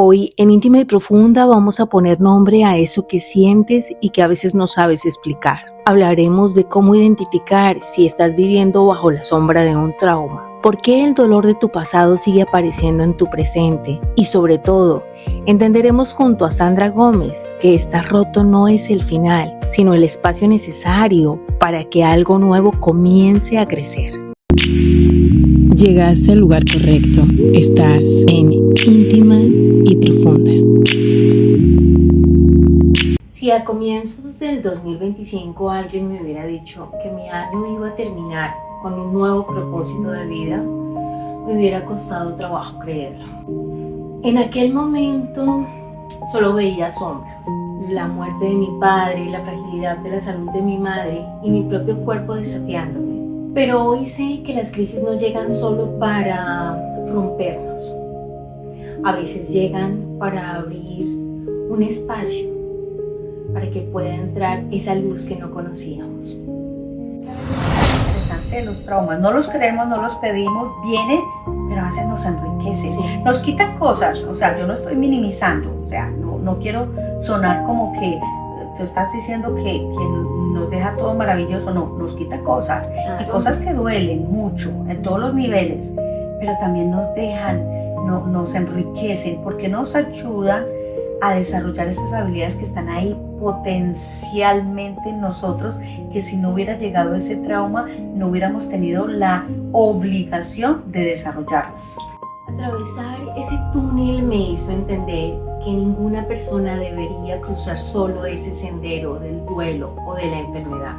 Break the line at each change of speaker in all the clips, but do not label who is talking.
Hoy, en Íntima y Profunda, vamos a poner nombre a eso que sientes y que a veces no sabes explicar. Hablaremos de cómo identificar si estás viviendo bajo la sombra de un trauma, por qué el dolor de tu pasado sigue apareciendo en tu presente y, sobre todo, entenderemos junto a Sandra Gómez que estar roto no es el final, sino el espacio necesario para que algo nuevo comience a crecer. Llegaste al lugar correcto. Estás en Íntima y Profunda. Si a comienzos del 2025 alguien me hubiera dicho que mi año iba a terminar con un nuevo propósito de vida, me hubiera costado trabajo creerlo. En aquel momento solo veía sombras. La muerte de mi padre, la fragilidad de la salud de mi madre y mi propio cuerpo desafiándome. Pero hoy sé que las crisis no llegan solo para rompernos. A veces llegan para abrir un espacio para que pueda entrar esa luz que no conocíamos.
Interesante los traumas. No los queremos, no los pedimos, vienen, pero a veces nos enriquecen. Sí. Nos quitan cosas, o sea, yo no estoy minimizando, o sea, no quiero sonar como que tú estás diciendo que nos deja todo maravilloso, no, nos quita cosas, claro. Y cosas que duelen mucho, en todos los niveles, pero también nos dejan, nos enriquecen, porque nos ayudan a desarrollar esas habilidades que están ahí potencialmente en nosotros, que si no hubiera llegado ese trauma, no hubiéramos tenido la obligación de desarrollarlas.
Atravesar ese túnel me hizo entender que ninguna persona debería cruzar solo ese sendero del duelo o de la enfermedad.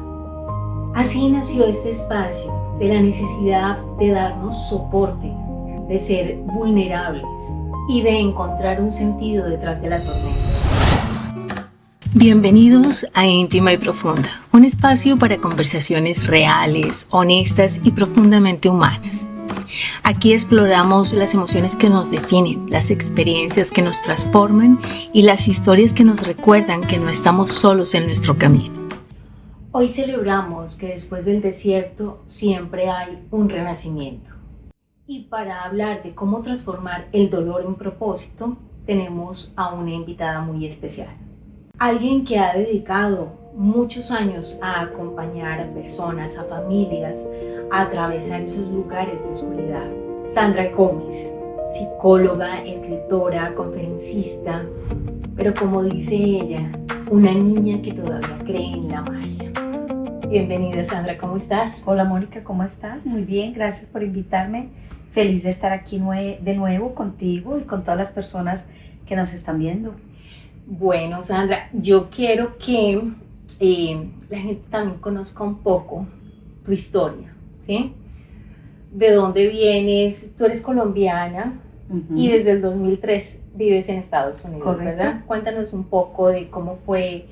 Así nació este espacio de la necesidad de darnos soporte, de ser vulnerables y de encontrar un sentido detrás de la tormenta. Bienvenidos a Íntima y Profunda, un espacio para conversaciones reales, honestas y profundamente humanas. Aquí exploramos las emociones que nos definen, las experiencias que nos transforman y las historias que nos recuerdan que no estamos solos en nuestro camino. Hoy celebramos que después del desierto siempre hay un renacimiento. Y para hablar de cómo transformar el dolor en propósito, tenemos a una invitada muy especial. Alguien que ha dedicado muchos años a acompañar a personas, a familias, a atravesar esos lugares de oscuridad. Sandra Gómez, psicóloga, escritora, conferencista, pero como dice ella, una niña que todavía cree en la magia. Bienvenida, Sandra, ¿cómo estás?
Hola, Mónica, ¿cómo estás? Muy bien, gracias por invitarme. Feliz de estar aquí de nuevo contigo y con todas las personas que nos están viendo.
Bueno, Sandra, yo quiero que la gente también conozca un poco tu historia, ¿sí? ¿De dónde vienes? Tú eres colombiana y desde el 2003 vives en Estados Unidos, correcto, ¿verdad? Cuéntanos un poco de cómo fue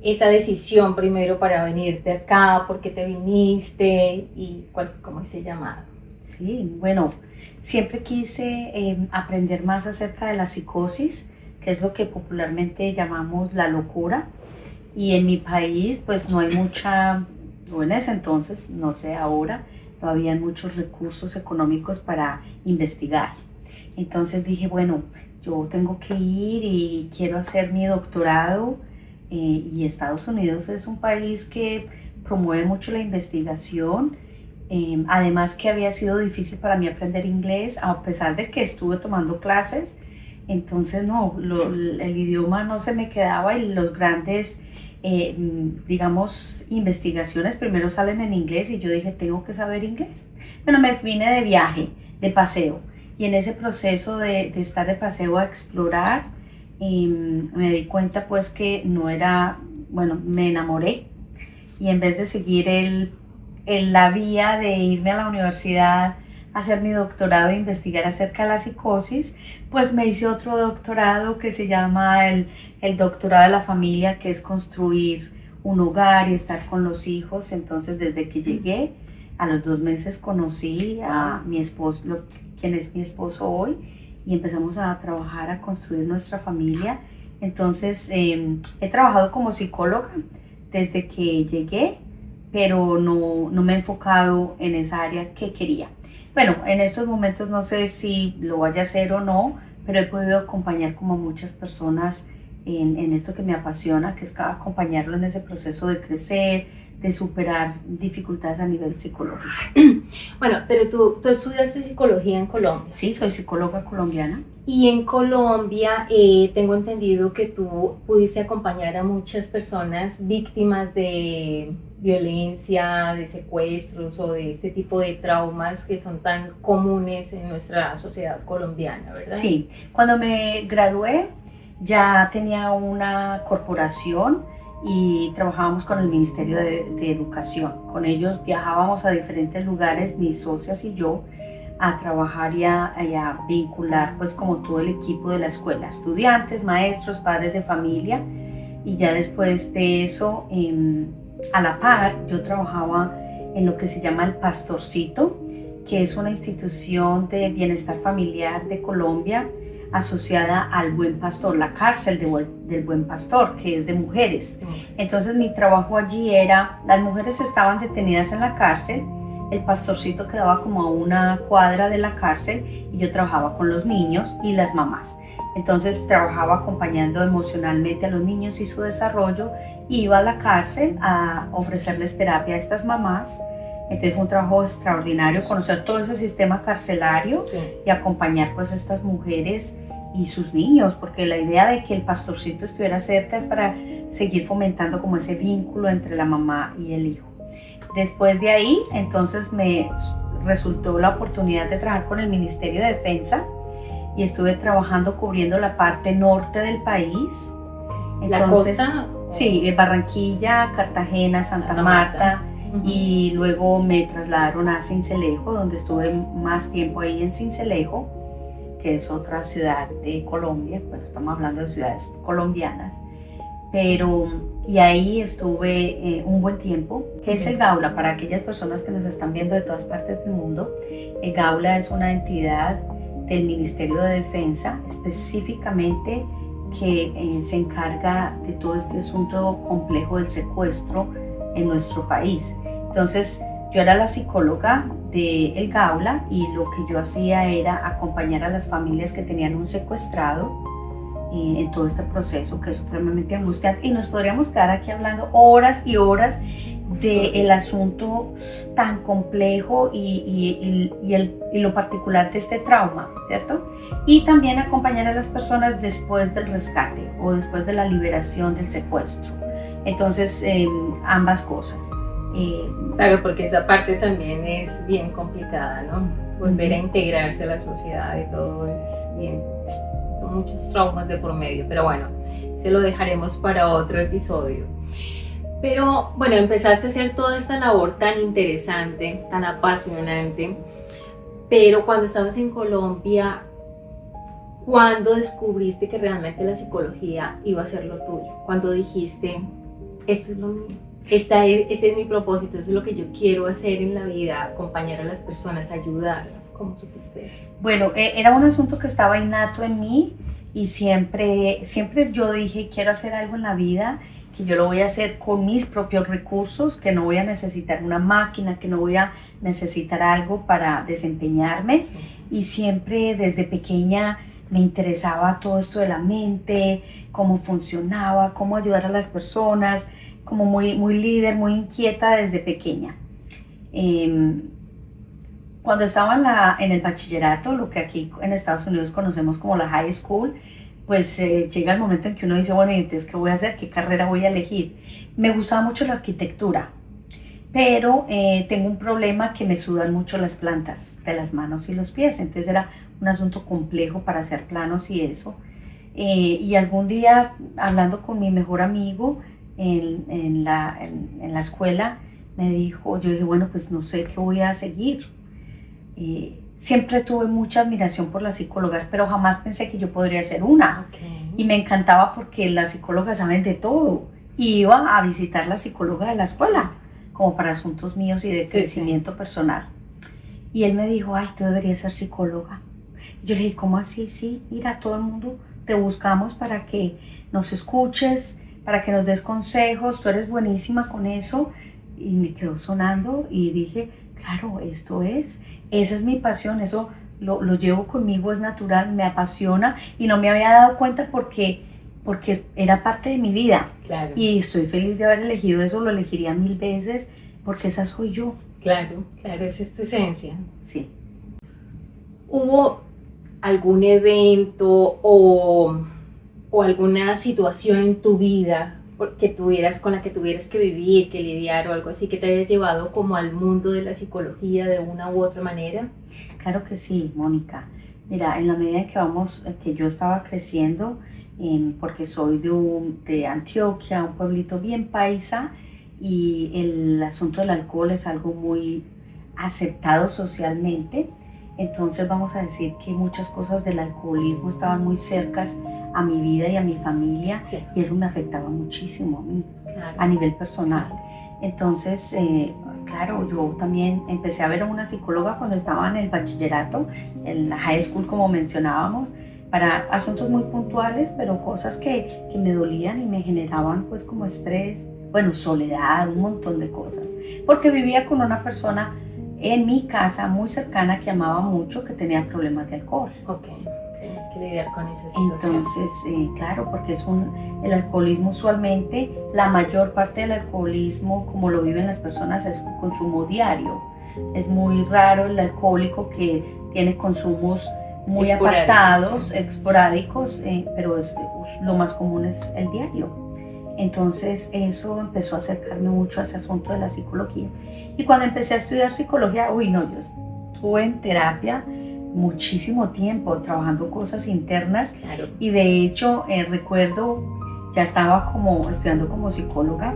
esa decisión primero para venirte acá, por qué te viniste y cómo es ese llamado.
Sí, bueno, siempre quise aprender más acerca de la psicosis, que es lo que popularmente llamamos la locura. Y en mi país, pues no hay mucha, o en ese entonces, no sé ahora, no habían muchos recursos económicos para investigar. Entonces dije, bueno, yo tengo que ir y quiero hacer mi doctorado. Y Estados Unidos es un país que promueve mucho la investigación. Además que había sido difícil para mí aprender inglés, a pesar de que estuve tomando clases. Entonces el idioma no se me quedaba y los grandes, digamos, investigaciones primero salen en inglés y yo dije, tengo que saber inglés. Bueno, me vine de viaje, de paseo, y en ese proceso de estar de paseo a explorar, me di cuenta pues que no era, bueno, me enamoré y en vez de seguir la vía de irme a la universidad, hacer mi doctorado e investigar acerca de la psicosis, pues me hice otro doctorado que se llama el doctorado de la familia, que es construir un hogar y estar con los hijos. Entonces, desde que llegué, a los 2 meses conocí a mi esposo, quien es mi esposo hoy, y empezamos a trabajar, a construir nuestra familia. Entonces, he trabajado como psicóloga desde que llegué, pero no me he enfocado en esa área que quería. Bueno, en estos momentos no sé si lo vaya a hacer o no, pero he podido acompañar como muchas personas en esto que me apasiona, que es acompañarlo en ese proceso de crecer, de superar dificultades a nivel psicológico.
Bueno, pero tú estudiaste psicología en Colombia.
Sí, soy psicóloga colombiana.
Y en Colombia tengo entendido que tú pudiste acompañar a muchas personas víctimas de violencia, de secuestros o de este tipo de traumas que son tan comunes en nuestra sociedad colombiana, ¿verdad?
Sí, cuando me gradué ya tenía una corporación y trabajábamos con el Ministerio de Educación. Con ellos viajábamos a diferentes lugares, mis socias y yo, a trabajar y a vincular pues como todo el equipo de la escuela, estudiantes, maestros, padres de familia. Y ya después de eso, a la par, yo trabajaba en lo que se llama el Pastorcito, que es una institución de bienestar familiar de Colombia asociada al Buen Pastor, la cárcel del Buen Pastor, que es de mujeres. Entonces mi trabajo allí era, las mujeres estaban detenidas en la cárcel, el Pastorcito quedaba como a una cuadra de la cárcel y yo trabajaba con los niños y las mamás. Entonces trabajaba acompañando emocionalmente a los niños y su desarrollo, iba a la cárcel a ofrecerles terapia a estas mamás. Entonces fue un trabajo extraordinario conocer todo ese sistema carcelario, sí, y acompañar pues a estas mujeres y sus niños, porque la idea de que el Pastorcito estuviera cerca es para seguir fomentando como ese vínculo entre la mamá y el hijo. Después de ahí, entonces me resultó la oportunidad de trabajar con el Ministerio de Defensa y estuve trabajando cubriendo la parte norte del país. Entonces,
¿la costa?
Sí, Barranquilla, Cartagena, Santa Marta. Y luego me trasladaron a Sincelejo, donde estuve más tiempo ahí en Sincelejo, que es otra ciudad de Colombia. Bueno, estamos hablando de ciudades colombianas, y ahí estuve un buen tiempo. ¿Qué es el Gaula? Para aquellas personas que nos están viendo de todas partes del mundo, el Gaula es una entidad del Ministerio de Defensa, específicamente que se encarga de todo este asunto complejo del secuestro en nuestro país. Entonces yo era la psicóloga del Gaula y lo que yo hacía era acompañar a las familias que tenían un secuestrado en todo este proceso, que es supremamente angustiante, y nos podríamos quedar aquí hablando horas y horas del asunto tan complejo y lo particular de este trauma, ¿cierto? Y también acompañar a las personas después del rescate o después de la liberación del secuestro. Entonces, ambas cosas.
Claro, porque esa parte también es bien complicada, ¿no? Volver a integrarse a la sociedad y todo es bien, son muchos traumas de por medio, pero bueno, se lo dejaremos para otro episodio. Pero bueno, empezaste a hacer toda esta labor tan interesante, tan apasionante, pero cuando estabas en Colombia, ¿cuándo descubriste que realmente la psicología iba a ser lo tuyo? ¿Cuándo dijiste, esto es lo mío? Este es mi propósito, eso es lo que yo quiero hacer en la vida, acompañar a las personas, ayudarlas. ¿Cómo supiste eso?
Bueno, era un asunto que estaba innato en mí y siempre yo dije, quiero hacer algo en la vida, que yo lo voy a hacer con mis propios recursos, que no voy a necesitar una máquina, que no voy a necesitar algo para desempeñarme. Sí. Y siempre desde pequeña me interesaba todo esto de la mente, cómo funcionaba, cómo ayudar a las personas, como muy líder, muy inquieta desde pequeña. Cuando estaba en el bachillerato, lo que aquí en Estados Unidos conocemos como la high school, pues llega el momento en que uno dice, bueno, ¿y entonces qué voy a hacer? ¿Qué carrera voy a elegir? Me gustaba mucho la arquitectura, pero tengo un problema que me sudan mucho las plantas de las manos y los pies, entonces era un asunto complejo para hacer planos y eso. Y algún día, hablando con mi mejor amigo, en la escuela, me dijo, yo dije, bueno, pues no sé qué voy a seguir. Siempre tuve mucha admiración por las psicólogas, pero jamás pensé que yo podría ser una. Okay. Y me encantaba porque las psicólogas saben de todo. Y iba a visitar la psicóloga de la escuela, como para asuntos míos y de crecimiento personal. Y él me dijo, ay, tú deberías ser psicóloga. Y yo le dije, ¿cómo así? Sí, mira, todo el mundo te buscamos para que nos escuches, para que nos des consejos, tú eres buenísima con eso. Y me quedó sonando y dije, claro, esa es mi pasión, eso lo llevo conmigo, es natural, me apasiona y no me había dado cuenta porque era parte de mi vida.
Claro.
Y estoy feliz de haber elegido eso, lo elegiría 1000 veces porque esa soy yo.
Claro, esa es tu esencia.
Sí.
¿Hubo algún evento o alguna situación en tu vida con la que tuvieras que vivir, que lidiar o algo así, que te hayas llevado como al mundo de la psicología de una u otra manera?
Claro que sí, Mónica. Mira, en la medida que yo estaba creciendo, porque soy de Antioquia, un pueblito bien paisa, y el asunto del alcohol es algo muy aceptado socialmente. Entonces vamos a decir que muchas cosas del alcoholismo estaban muy cercas a mi vida y a mi familia,
Sí.
y eso me afectaba muchísimo a mí,
Claro.
a nivel personal. Entonces, claro, yo también empecé a ver a una psicóloga cuando estaba en el bachillerato, en la high school como mencionábamos, para asuntos muy puntuales, pero cosas que me dolían y me generaban pues como estrés, bueno, soledad, un montón de cosas, porque vivía con una persona en mi casa muy cercana que amaba mucho, que tenía problemas de alcohol.
Ok, tienes que lidiar con esa situación.
Entonces, claro, porque el alcoholismo usualmente, la mayor parte del alcoholismo, como lo viven las personas, es un consumo diario. Es muy raro el alcohólico que tiene consumos muy apartados, esporádicos, pero lo más común es el diario. Entonces eso empezó a acercarme mucho a ese asunto de la psicología. Y cuando empecé a estudiar psicología, yo estuve en terapia muchísimo tiempo, trabajando cosas internas.
Claro.
Y de hecho recuerdo, ya estaba estudiando como psicóloga,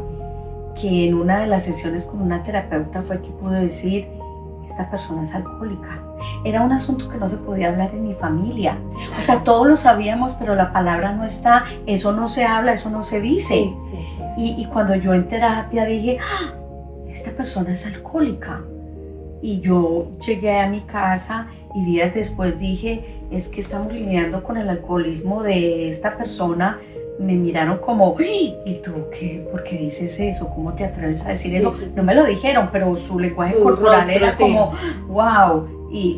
que en una de las sesiones con una terapeuta fue que pude decir, esta persona es alcohólica. Era un asunto que no se podía hablar en mi familia. O sea, todos lo sabíamos, pero la palabra no está, eso no se habla, eso no se dice.
Sí.
Y cuando yo en terapia dije, esta persona es alcohólica. Y yo llegué a mi casa y días después dije, es que estamos lidiando con el alcoholismo de esta persona. Me miraron como, ¿y tú qué? ¿Por qué dices eso? ¿Cómo te atreves a decir eso?
Sí.
No me lo dijeron, pero su lenguaje corporal rostro, era como, wow.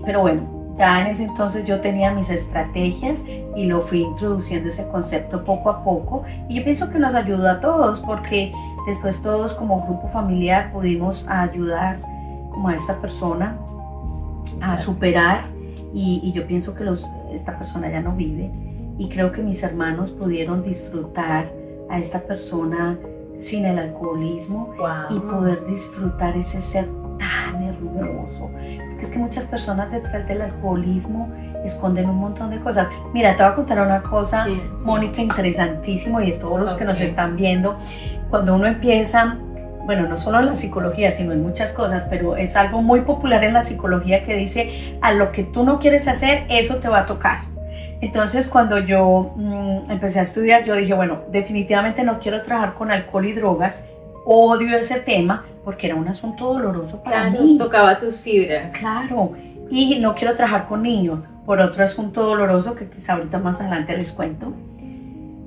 Pero bueno, ya en ese entonces yo tenía mis estrategias y lo fui introduciendo ese concepto poco a poco. Y yo pienso que nos ayudó a todos, porque después todos como grupo familiar pudimos ayudar como a esta persona a superar. Y yo pienso que esta persona ya no vive. Y creo que mis hermanos pudieron disfrutar a esta persona sin el alcoholismo.
Wow.
Y poder disfrutar ese ser tan hermoso. Porque es que muchas personas detrás del alcoholismo esconden un montón de cosas. Mira, te voy a contar una cosa, Mónica, interesantísimo, y de todos los que nos están viendo. Cuando uno empieza, bueno, no solo en la psicología, sino en muchas cosas, pero es algo muy popular en la psicología que dice, a lo que tú no quieres hacer, eso te va a tocar. Entonces, cuando yo empecé a estudiar, yo dije, bueno, definitivamente no quiero trabajar con alcohol y drogas. Odio ese tema porque era un asunto doloroso para mí.
Tocaba tus fibras.
Claro, y no quiero trabajar con niños por otro asunto doloroso que quizá ahorita más adelante les cuento.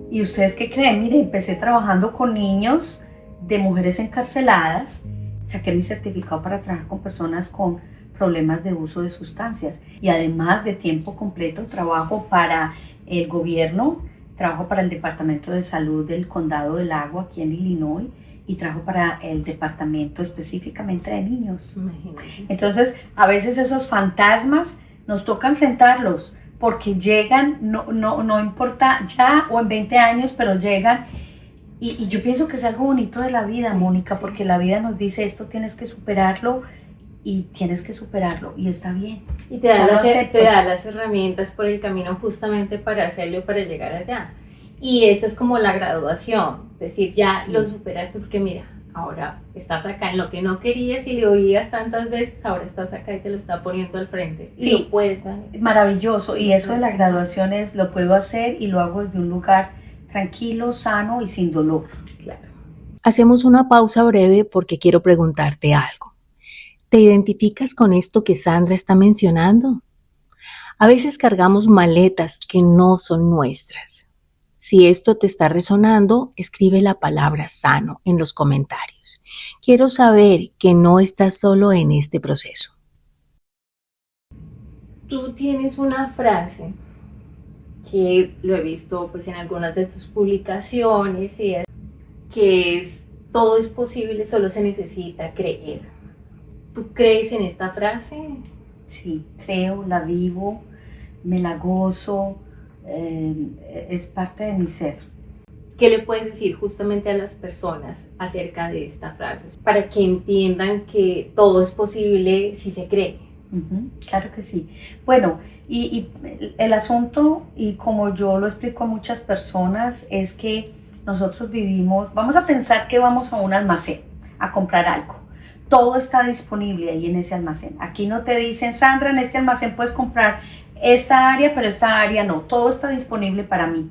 ¿Y ustedes qué creen? Mire, empecé trabajando con niños de mujeres encarceladas. Saqué mi certificado para trabajar con personas con problemas de uso de sustancias, y además de tiempo completo trabajo para el gobierno, trabajo para el Departamento de Salud del Condado del Agua aquí en Illinois, y trabajo para el departamento específicamente de niños.
Imagínate.
Entonces a veces esos fantasmas nos toca enfrentarlos porque llegan, no importa ya o en 20 años, pero llegan. Y yo pienso que es algo bonito de la vida, Mónica, porque la vida nos dice, esto tienes que superarlo, y tienes que superarlo, y está bien.
Y te da las herramientas por el camino justamente para hacerlo y para llegar allá. Y esta es como la graduación, es decir, ya lo superaste, porque mira, ahora estás acá en lo que no querías y le oías tantas veces, ahora estás acá y te lo está poniendo al frente.
Sí,
y lo puedes, ¿vale?
Maravilloso, y eso de la graduación lo puedo hacer y lo hago desde un lugar tranquilo, sano y sin dolor.
Claro.
Hacemos una pausa breve porque quiero preguntarte algo. ¿Te identificas con esto que Sandra está mencionando? A veces cargamos maletas que no son nuestras. Si esto te está resonando, escribe la palabra sano en los comentarios. Quiero saber que no estás solo en este proceso.
Tú tienes una frase que lo he visto pues en algunas de tus publicaciones y es que es todo es posible, solo se necesita creer. ¿Tú crees en esta frase?
Sí, creo, la vivo, me la gozo, es parte de mi ser.
¿Qué le puedes decir justamente a las personas acerca de esta frase? Para que entiendan que todo es posible si se cree.
Claro que sí. Bueno, y el asunto, y como yo lo explico a muchas personas, es que nosotros vivimos, vamos a pensar que vamos a un almacén a comprar algo. Todo está disponible ahí en ese almacén. Aquí no te dicen, Sandra, en este almacén puedes comprar esta área, pero esta área no. Todo está disponible para mí.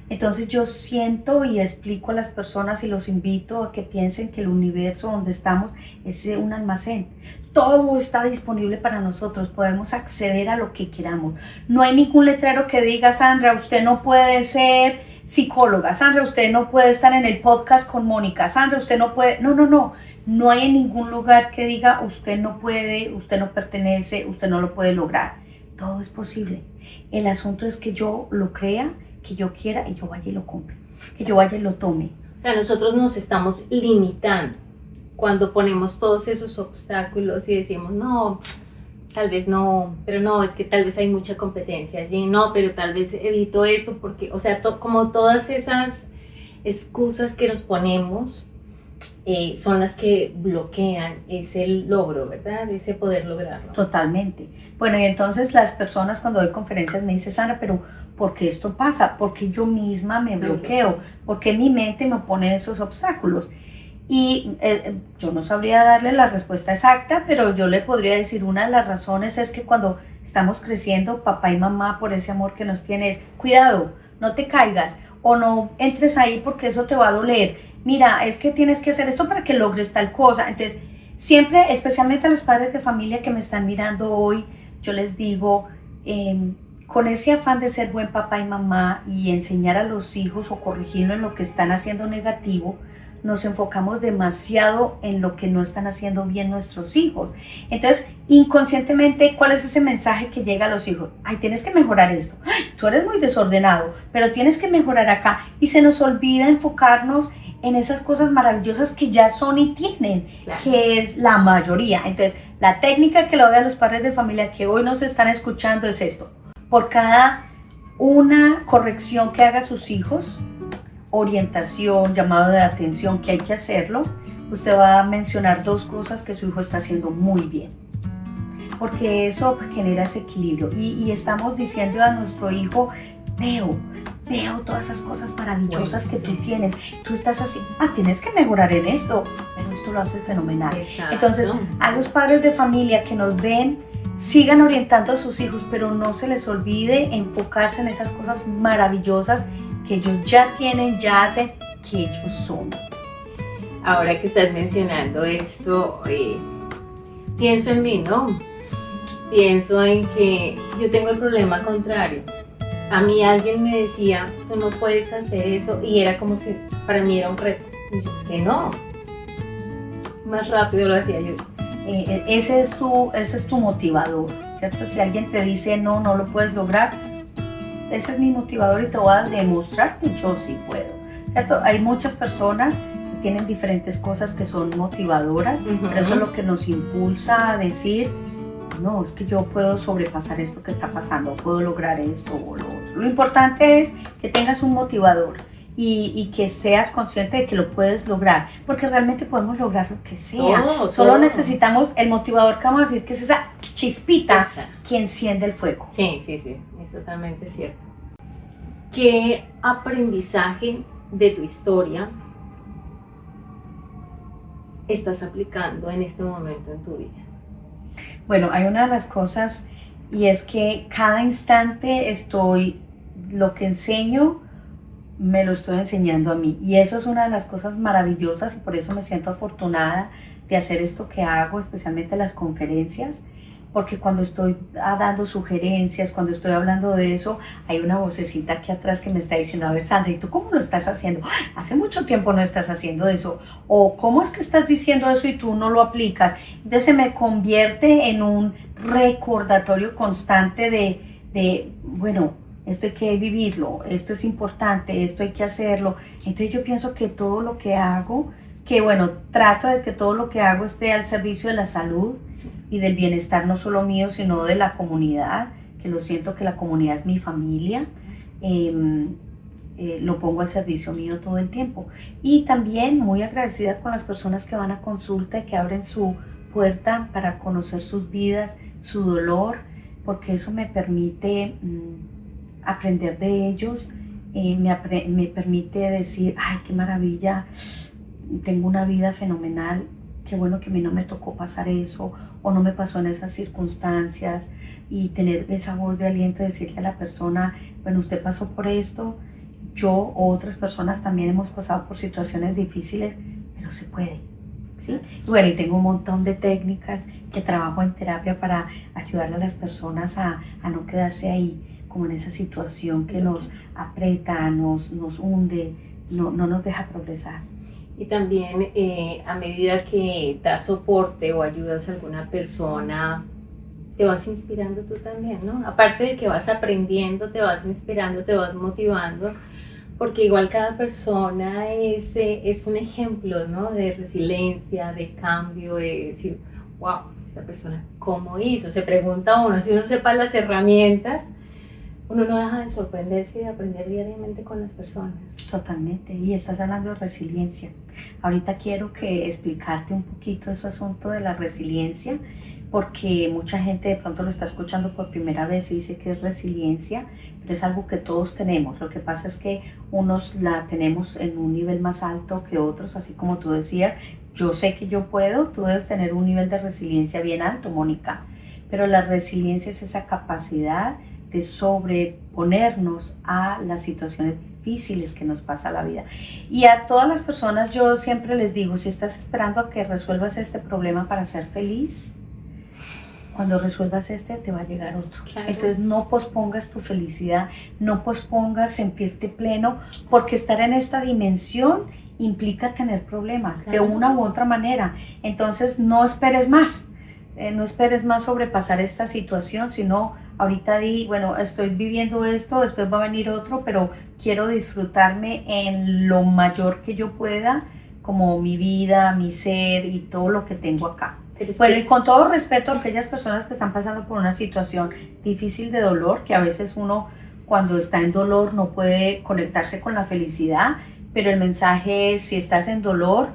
Entonces yo siento y explico a las personas y los invito a que piensen que el universo donde estamos es un almacén. Todo está disponible para nosotros, podemos acceder a lo que queramos. No hay ningún letrero que diga, Sandra, usted no puede ser psicóloga, Sandra, usted no puede estar en el podcast con Mónica, Sandra, usted no puede, no hay en ningún lugar que diga, usted no puede, usted no pertenece, usted no lo puede lograr. Todo es posible. El asunto es que yo lo crea, que yo quiera y yo vaya y lo compre, que yo vaya y lo tome.
O sea, nosotros nos estamos limitando cuando ponemos todos esos obstáculos y decimos, no, tal vez no, pero no, es que tal vez hay mucha competencia allí, no, pero tal vez evito esto porque, o sea, como todas esas excusas que nos ponemos son las que bloquean ese logro, ¿verdad? Ese poder lograrlo.
Totalmente. Bueno, y entonces las personas cuando doy conferencias me dicen, Sandra, pero ¿por qué esto pasa? Porque yo misma me bloqueo, porque mi mente me pone esos obstáculos. Y yo no sabría darle la respuesta exacta, pero yo le podría decir una de las razones es que cuando estamos creciendo, papá y mamá, por ese amor que nos tiene, es cuidado, no te caigas o no entres ahí porque eso te va a doler. Mira, es que tienes que hacer esto para que logres tal cosa. Entonces, siempre, especialmente a los padres de familia que me están mirando hoy, yo les digo, con ese afán de ser buen papá y mamá y enseñar a los hijos o corregirlo en lo que están haciendo negativo, nos enfocamos demasiado en lo que no están haciendo bien nuestros hijos. Entonces, inconscientemente, ¿cuál es ese mensaje que llega a los hijos? Ay, tienes que mejorar esto. Ay, tú eres muy desordenado, pero tienes que mejorar acá. Y se nos olvida enfocarnos en esas cosas maravillosas que ya son y tienen, claro, que es la mayoría. Entonces, la técnica que le doy a los padres de familia que hoy nos están escuchando es esto. Por cada una corrección que haga sus hijos, orientación, llamado de atención que hay que hacerlo, usted va a mencionar 2 cosas que su hijo está haciendo muy bien, porque eso genera ese equilibrio y estamos diciendo a nuestro hijo, veo todas esas cosas maravillosas que tú tienes, tú estás así, tienes que mejorar en esto, pero esto lo haces fenomenal. Exacto. Entonces, a esos padres de familia que nos ven, sigan orientando a sus hijos, pero no se les olvide enfocarse en esas cosas maravillosas que ellos ya tienen, ya hacen, que ellos son.
Ahora que estás mencionando esto, pienso en mí, ¿no? Pienso en que yo tengo el problema contrario. A mí alguien me decía, tú no puedes hacer eso, y era como si para mí era un reto. Y yo, que no. Más rápido lo hacía yo.
Ese es tu motivador, ¿cierto? Si alguien te dice, no lo puedes lograr, ese es mi motivador y te voy a demostrar que yo sí puedo, ¿cierto? Hay muchas personas que tienen diferentes cosas que son motivadoras, pero eso es lo que nos impulsa a decir, no, es que yo puedo sobrepasar esto que está pasando, puedo lograr esto o lo otro. Lo importante es que tengas un motivador y que seas consciente de que lo puedes lograr, porque realmente podemos lograr lo que sea. Solo necesitamos el motivador que vamos a decir que es esa chispita que enciende el fuego.
Sí, es totalmente cierto. ¿Qué aprendizaje de tu historia estás aplicando en este momento en tu vida?
Bueno, hay una de las cosas y es que cada instante lo que enseño, me lo estoy enseñando a mí, y eso es una de las cosas maravillosas y por eso me siento afortunada de hacer esto que hago, especialmente las conferencias, porque cuando estoy dando sugerencias, cuando estoy hablando de eso, hay una vocecita aquí atrás que me está diciendo, a ver, Sandra, ¿y tú cómo lo estás haciendo? Hace mucho tiempo no estás haciendo eso, o ¿cómo es que estás diciendo eso y tú no lo aplicas? Entonces se me convierte en un recordatorio constante de, bueno, esto hay que vivirlo, esto es importante, esto hay que hacerlo. Entonces yo pienso que todo lo que hago, que bueno, trato de que todo lo que hago esté al servicio de la salud y del bienestar no solo mío, sino de la comunidad, que lo siento que la comunidad es mi familia. Lo pongo al servicio mío todo el tiempo. Y también muy agradecida con las personas que van a consulta y que abren su puerta para conocer sus vidas, su dolor, porque eso me permite aprender de ellos, me permite decir, ay, qué maravilla, tengo una vida fenomenal, qué bueno que a mí no me tocó pasar eso, o no me pasó en esas circunstancias, y tener esa voz de aliento, decirle a la persona, bueno, usted pasó por esto, yo o otras personas también hemos pasado por situaciones difíciles, pero se puede, ¿sí? Y bueno, y tengo un montón de técnicas que trabajo en terapia para ayudarle a las personas a no quedarse ahí, como en esa situación que nos aprieta, nos hunde, no nos deja progresar.
Y también a medida que das soporte o ayudas a alguna persona, te vas inspirando tú también, ¿no? Aparte de que vas aprendiendo, te vas inspirando, te vas motivando, porque igual cada persona es un ejemplo, ¿no? De resiliencia, de cambio, de decir, wow, esta persona, ¿cómo hizo? Se pregunta uno, si uno sepa las herramientas, uno no deja de sorprenderse y de aprender diariamente con las personas.
Totalmente, y estás hablando de resiliencia. Ahorita quiero explicarte un poquito ese asunto de la resiliencia, porque mucha gente de pronto lo está escuchando por primera vez y dice que es resiliencia, pero es algo que todos tenemos. Lo que pasa es que unos la tenemos en un nivel más alto que otros, así como tú decías, yo sé que yo puedo, tú debes tener un nivel de resiliencia bien alto, Mónica, pero la resiliencia es esa capacidad de sobreponernos a las situaciones difíciles que nos pasa la vida. Y a todas las personas yo siempre les digo, si estás esperando a que resuelvas este problema para ser feliz, cuando resuelvas te va a llegar otro. Claro. Entonces no pospongas tu felicidad, no pospongas sentirte pleno, porque estar en esta dimensión implica tener problemas, claro, de una u otra manera. Entonces no esperes más. No esperes más sobrepasar esta situación, sino ahorita di, bueno, estoy viviendo esto, después va a venir otro, pero quiero disfrutarme en lo mayor que yo pueda, como mi vida, mi ser y todo lo que tengo acá. Bueno, y con todo respeto a aquellas personas que están pasando por una situación difícil de dolor, que a veces uno cuando está en dolor no puede conectarse con la felicidad, pero el mensaje es, si estás en dolor,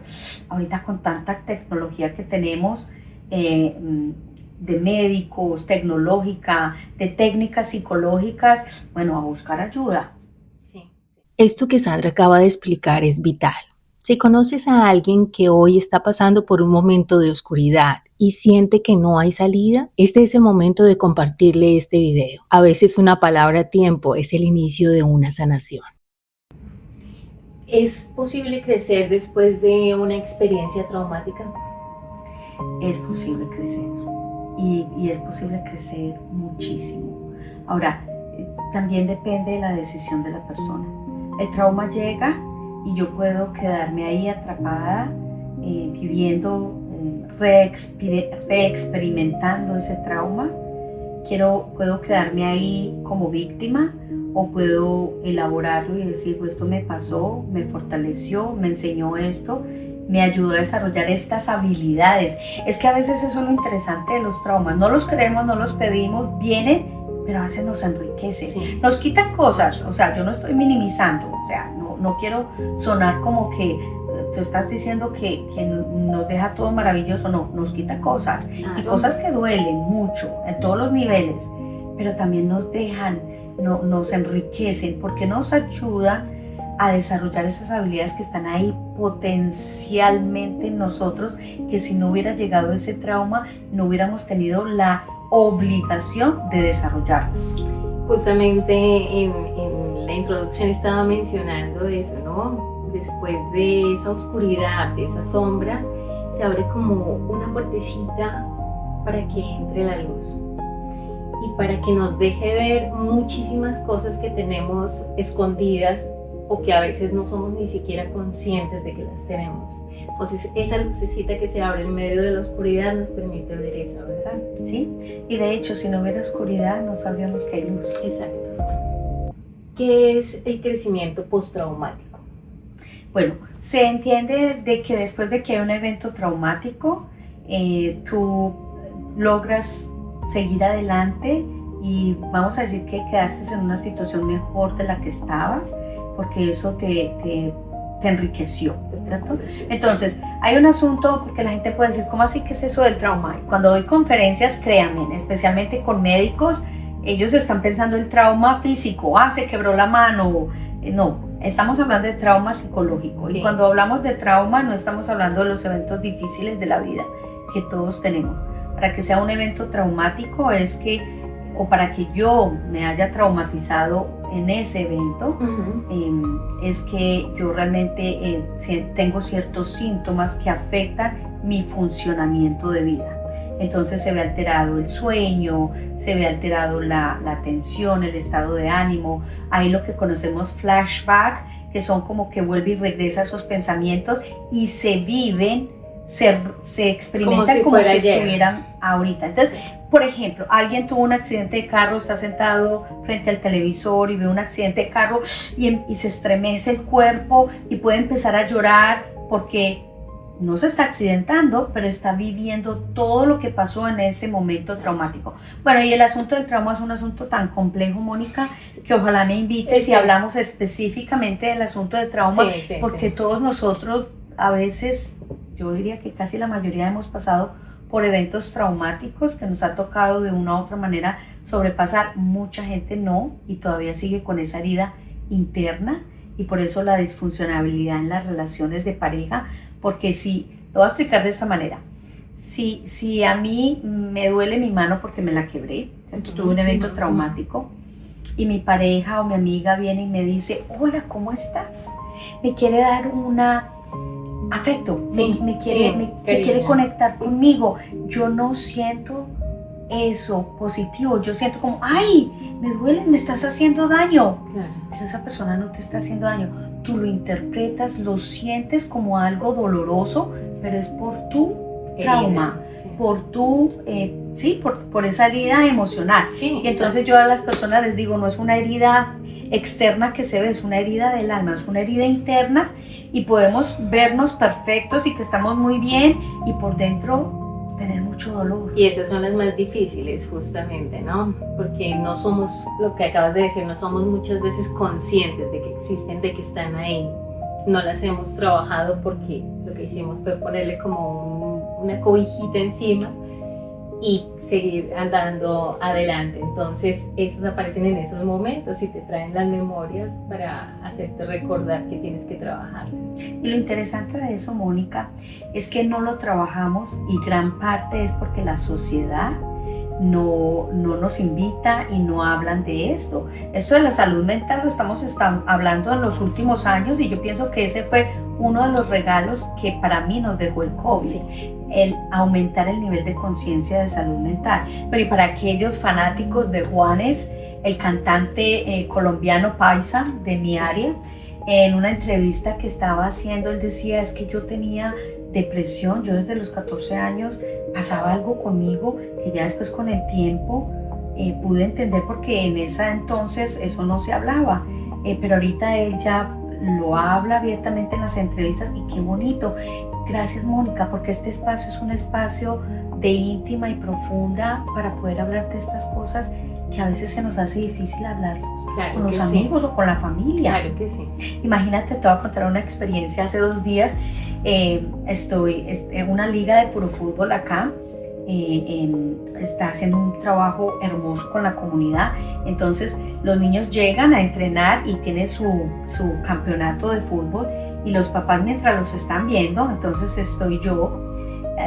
ahorita con tanta tecnología que tenemos, de médicos, tecnológica, de técnicas psicológicas, bueno, a buscar ayuda.
Sí. Esto que Sandra acaba de explicar es vital. Si conoces a alguien que hoy está pasando por un momento de oscuridad y siente que no hay salida, este es el momento de compartirle este video. A veces una palabra a tiempo es el inicio de una sanación.
¿Es posible crecer después de una experiencia traumática?
Es posible crecer y es posible crecer muchísimo. Ahora, también depende de la decisión de la persona. El trauma llega y yo puedo quedarme ahí atrapada, viviendo, reexperimentando ese trauma. Puedo quedarme ahí como víctima o puedo elaborarlo y decir, pues esto me pasó, me fortaleció, me enseñó esto, me ayudó a desarrollar estas habilidades. Es que a veces eso es lo interesante de los traumas. No los queremos, no los pedimos, vienen, pero a veces nos enriquecen. Sí. Nos quitan cosas, o sea, yo no estoy minimizando, o sea, no quiero sonar como que tú estás diciendo que nos deja todo maravilloso. No, nos quita cosas, claro, y cosas que duelen mucho en todos los niveles, pero también nos dejan, nos enriquecen porque nos ayudan a desarrollar esas habilidades que están ahí potencialmente en nosotros, que si no hubiera llegado ese trauma no hubiéramos tenido la obligación de desarrollarlas.
Justamente en la introducción estaba mencionando eso, ¿no? Después de esa oscuridad, de esa sombra, se abre como una puertecita para que entre la luz y para que nos deje ver muchísimas cosas que tenemos escondidas o que a veces no somos ni siquiera conscientes de que las tenemos. Entonces esa lucecita que se abre en medio de la oscuridad nos permite ver esa, ¿verdad?
Sí, y de hecho si no hubiera oscuridad no sabríamos que hay luz.
Exacto. ¿Qué es el crecimiento postraumático?
Bueno, se entiende de que después de que hay un evento traumático, tú logras seguir adelante y vamos a decir que quedaste en una situación mejor de la que estabas, porque eso te enriqueció, ¿cierto? Entonces, hay un asunto, porque la gente puede decir, ¿cómo así que es eso del trauma? Y cuando doy conferencias, créanme, especialmente con médicos, ellos están pensando el trauma físico, se quebró la mano, no, estamos hablando de trauma psicológico. Sí. Y cuando hablamos de trauma, no estamos hablando de los eventos difíciles de la vida que todos tenemos. Para que sea un evento traumático es que, o para que yo me haya traumatizado en ese evento, es que yo realmente tengo ciertos síntomas que afectan mi funcionamiento de vida. Entonces se ve alterado el sueño, se ve alterado la atención, el estado de ánimo. Hay lo que conocemos flashback, que son como que vuelve y regresa esos pensamientos y se viven, se experimentan como si estuvieran ahorita. Entonces, por ejemplo, alguien tuvo un accidente de carro, está sentado frente al televisor y ve un accidente de carro y se estremece el cuerpo y puede empezar a llorar porque no se está accidentando, pero está viviendo todo lo que pasó en ese momento traumático. Bueno, y el asunto del trauma es un asunto tan complejo, Mónica, que ojalá me invites y hablamos específicamente del asunto del trauma, porque todos nosotros a veces, yo diría que casi la mayoría hemos pasado por eventos traumáticos que nos ha tocado de una u otra manera sobrepasar. Mucha gente no, y todavía sigue con esa herida interna, y por eso la disfuncionabilidad en las relaciones de pareja, porque lo voy a explicar de esta manera. Si a mí me duele mi mano porque me la quebré, tuve un evento traumático, y mi pareja o mi amiga viene y me dice, hola, ¿cómo estás? Me quiere dar afecto, me quiere conectar conmigo. Yo no siento eso positivo, yo siento como, ay, me duele, me estás haciendo daño. Claro. Pero esa persona no te está haciendo daño. Tú lo interpretas, lo sientes como algo doloroso, pero es por tu trauma, por por esa herida emocional. Y entonces yo a las personas les digo, no es una herida externa que se ve, es una herida del alma, es una herida interna, y podemos vernos perfectos y que estamos muy bien, y por dentro tener mucho dolor.
Y esas son las más difíciles, justamente, ¿no? Porque no somos, lo que acabas de decir, no somos muchas veces conscientes de que existen, de que están ahí. No las hemos trabajado porque lo que hicimos fue ponerle como una cobijita encima y seguir andando adelante. Entonces esos aparecen en esos momentos y te traen las memorias para hacerte recordar que tienes que trabajarlas.
Y lo interesante de eso, Mónica, es que no lo trabajamos, y gran parte es porque la sociedad no nos invita y no hablan de esto. Esto de la salud mental lo estamos hablando en los últimos años, y yo pienso que ese fue uno de los regalos que para mí nos dejó el COVID, el aumentar el nivel de conciencia de salud mental. Pero y para aquellos fanáticos de Juanes, el cantante colombiano paisa de mi área, en una entrevista que estaba haciendo, él decía, es que yo tenía depresión, yo desde los 14 años pasaba algo conmigo que ya después con el tiempo pude entender, porque en ese entonces eso no se hablaba, pero ahorita él ya lo habla abiertamente en las entrevistas, y qué bonito. Gracias, Mónica, porque este espacio es un espacio de íntima y profunda para poder hablar de estas cosas que a veces se nos hace difícil hablarlos con los amigos o con la familia.
Claro que sí.
Imagínate, te voy a contar una experiencia. Hace 2 días estoy en una liga de puro fútbol acá. Está haciendo un trabajo hermoso con la comunidad. Entonces los niños llegan a entrenar y tienen su campeonato de fútbol, y los papás, mientras los están viendo, entonces estoy yo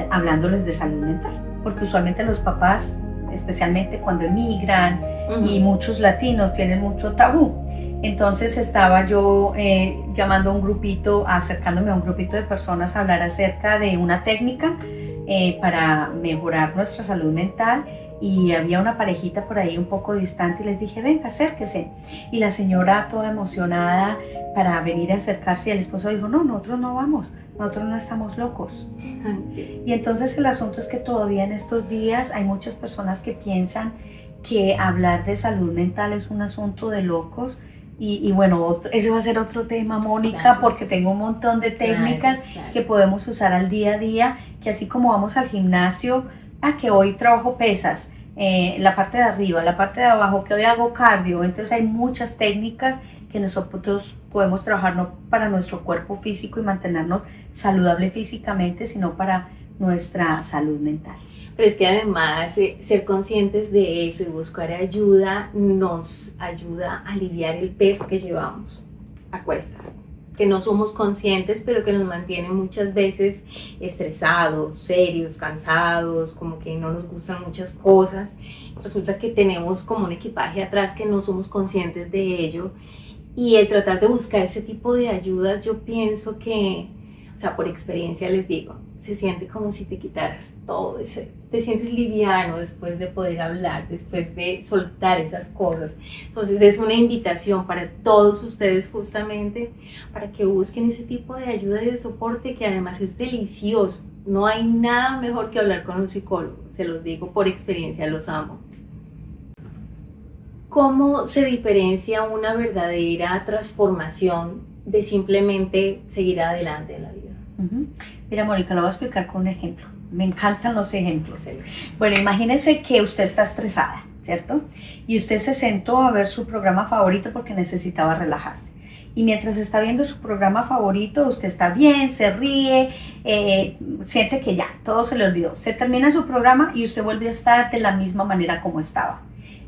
hablándoles de salud mental, porque usualmente los papás, especialmente cuando emigran, y muchos latinos tienen mucho tabú. Entonces estaba yo llamando a un grupito, acercándome a un grupito de personas a hablar acerca de una técnica para mejorar nuestra salud mental, y había una parejita por ahí un poco distante y les dije, venga, acérquese. Y la señora toda emocionada para venir a acercarse y el esposo dijo, no, nosotros no vamos, nosotros no estamos locos. Y entonces el asunto es que todavía en estos días hay muchas personas que piensan que hablar de salud mental es un asunto de locos. Y bueno, ese va a ser otro tema, Mónica,
claro,
porque tengo un montón de técnicas
claro,
que podemos usar al día a día, que así como vamos al gimnasio, que hoy trabajo pesas, la parte de arriba, la parte de abajo, que hoy hago cardio, entonces hay muchas técnicas que nosotros podemos trabajar no para nuestro cuerpo físico y mantenernos saludable físicamente, sino para nuestra salud mental.
Pero es que además ser conscientes de eso y buscar ayuda nos ayuda a aliviar el peso que llevamos a cuestas, que no somos conscientes, pero que nos mantiene muchas veces estresados, serios, cansados, como que no nos gustan muchas cosas. Resulta que tenemos como un equipaje atrás que no somos conscientes de ello, y el tratar de buscar ese tipo de ayudas, yo pienso que, o sea, por experiencia les digo, se siente como si te quitaras todo ese, te sientes liviano después de poder hablar, después de soltar esas cosas. Entonces es una invitación para todos ustedes justamente para que busquen ese tipo de ayuda y de soporte, que además es delicioso. No hay nada mejor que hablar con un psicólogo, se los digo por experiencia, los amo. ¿Cómo se diferencia una verdadera transformación de simplemente seguir adelante en la vida?
Mira, Mónica, lo voy a explicar con un ejemplo. Me encantan los ejemplos.
Sí.
Bueno, imagínense que usted está estresada, ¿cierto? Y usted se sentó a ver su programa favorito porque necesitaba relajarse. Y mientras está viendo su programa favorito, usted está bien, se ríe, siente que ya, todo se le olvidó. Se termina su programa y usted vuelve a estar de la misma manera como estaba.